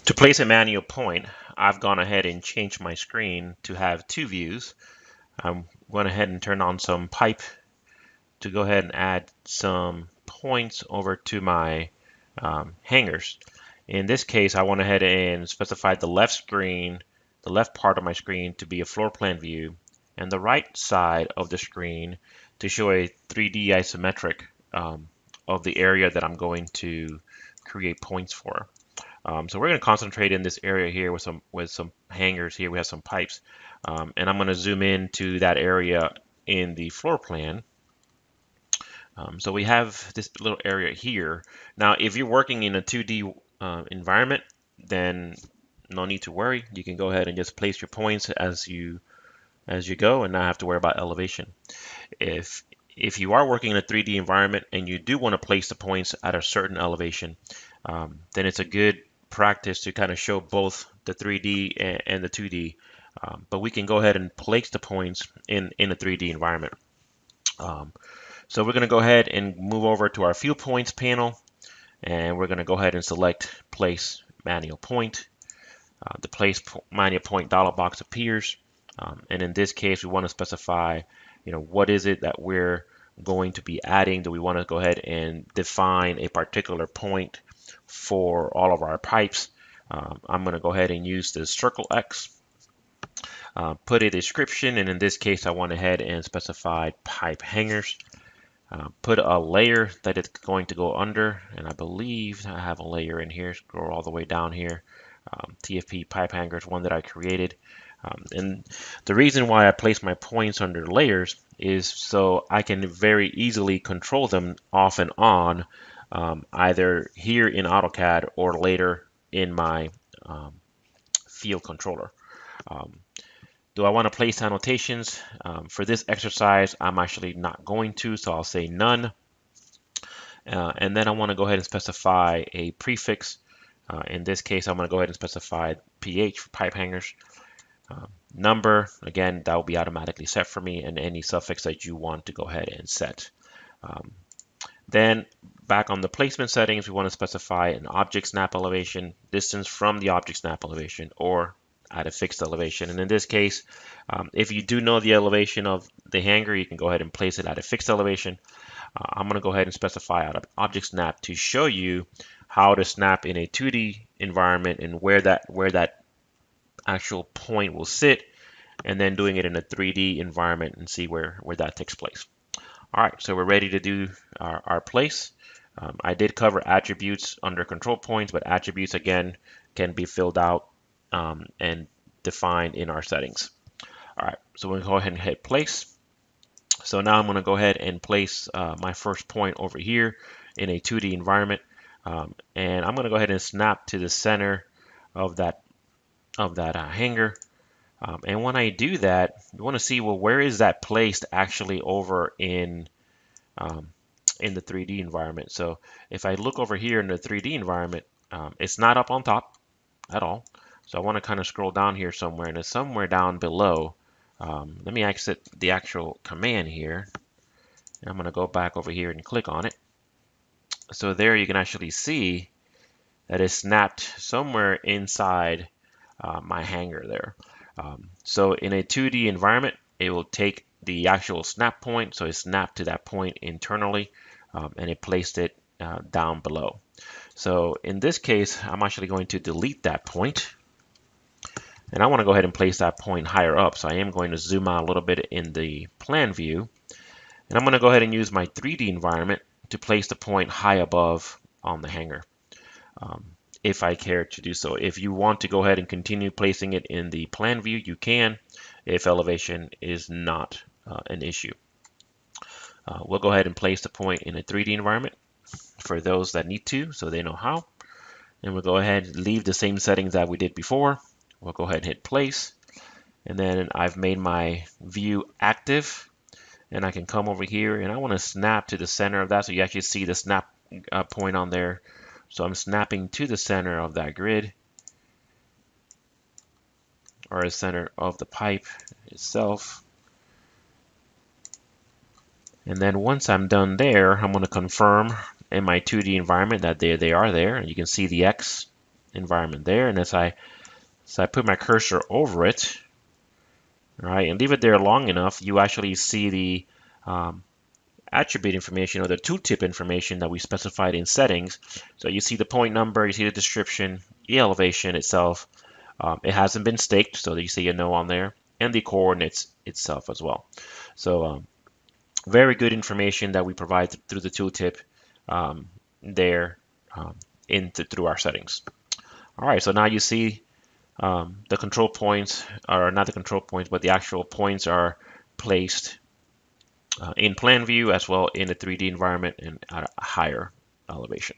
To place a manual point, I've gone ahead and changed my screen to have two views. I'm going ahead and turn on some pipe to go ahead and add some points over to my hangers. In this case, I went ahead and specified the left screen, the left part of my screen to be a floor plan view, and the right side of the screen to show a 3D isometric of the area that I'm going to create points for. So we're going to concentrate in this area here with some hangers here. We have some pipes, and I'm going to zoom in to that area in the floor plan. So we have this little area here. Now, if you're working in a 2D environment, then no need to worry. You can go ahead and just place your points as you go and not have to worry about elevation. If you are working in a 3D environment and you do want to place the points at a certain elevation, then it's a good practice to kind of show both the 3D and the 2D. But we can go ahead and place the points in a 3D environment. So we're going to go ahead and move over to our View Points panel, and we're going to go ahead and select Place Manual Point. The Place Manual Point dialog box appears, and in this case, we want to specify, what is it that we're going to be adding? Do we want to go ahead and define a particular point for all of our pipes? I'm going to go ahead and use the circle X, put a description, and in this case, I went ahead and specified pipe hangers. Put a layer that it's going to go under, and I believe I have a layer in here. Scroll all the way down here. TFP pipe hanger is one that I created. And the reason why I place my points under layers is so I can very easily control them off and on, either here in AutoCAD or later in my field controller. Do I want to place annotations? For this exercise, I'm actually not going to, so I'll say none. And then I want to go ahead and specify a prefix. In this case, I'm going to go ahead and specify PH for pipe hangers. Number, again, that will be automatically set for me, and any suffix that you want to go ahead and set. Then back on the placement settings, we want to specify an object snap elevation, distance from the object snap elevation, or at a fixed elevation. And in this case, if you do know the elevation of the hanger, you can go ahead and place it at a fixed elevation. I'm going to go ahead and specify an object snap to show you how to snap in a 2D environment and where that actual point will sit, and then doing it in a 3D environment and see where that takes place. All right, so we're ready to do our place. I did cover attributes under control points, but attributes again can be filled out and defined in our settings. All right, so we'll go ahead and hit place. So now I'm going to go ahead and place my first point over here in a 2D environment, and I'm going to go ahead and snap to the center of that hanger. And when I do that, you want to see, well, where is that placed actually over in the 3D environment? So if I look over here in the 3D environment, it's not up on top at all. So I want to kind of scroll down here somewhere, and it's somewhere down below. Let me exit the actual command here. I'm going to go back over here and click on it. So there you can actually see that it's snapped somewhere inside my hanger there. So in a 2D environment, it will take the actual snap point, so it snapped to that point internally, and it placed it down below. So in this case, I'm actually going to delete that point. And I want to go ahead and place that point higher up. So I am going to zoom out a little bit in the plan view. And I'm going to go ahead and use my 3D environment to place the point high above on the hanger, if I care to do so. If you want to go ahead and continue placing it in the plan view, you can, if elevation is not an issue. We'll go ahead and place the point in a 3D environment for those that need to, so they know how. And we'll go ahead and leave the same settings that we did before. We'll go ahead and hit place, and then I've made my view active, and I can come over here and I want to snap to the center of that, so you actually see the snap point on there. So I'm snapping to the center of that grid, or the center of the pipe itself. And then once I'm done there, I'm going to confirm in my 2D environment that they are there, and you can see the X environment there. And as I put my cursor over it, right, and leave it there long enough, you actually see the attribute information, or the tooltip information that we specified in settings. So you see the point number, you see the description, the elevation itself. It hasn't been staked, so you see a no on there, and the coordinates itself as well. So very good information that we provide through the tooltip there through our settings. All right, so now you see the control points, or not the control points, but the actual points are placed in plan view as well in the 3D environment and at a higher elevation.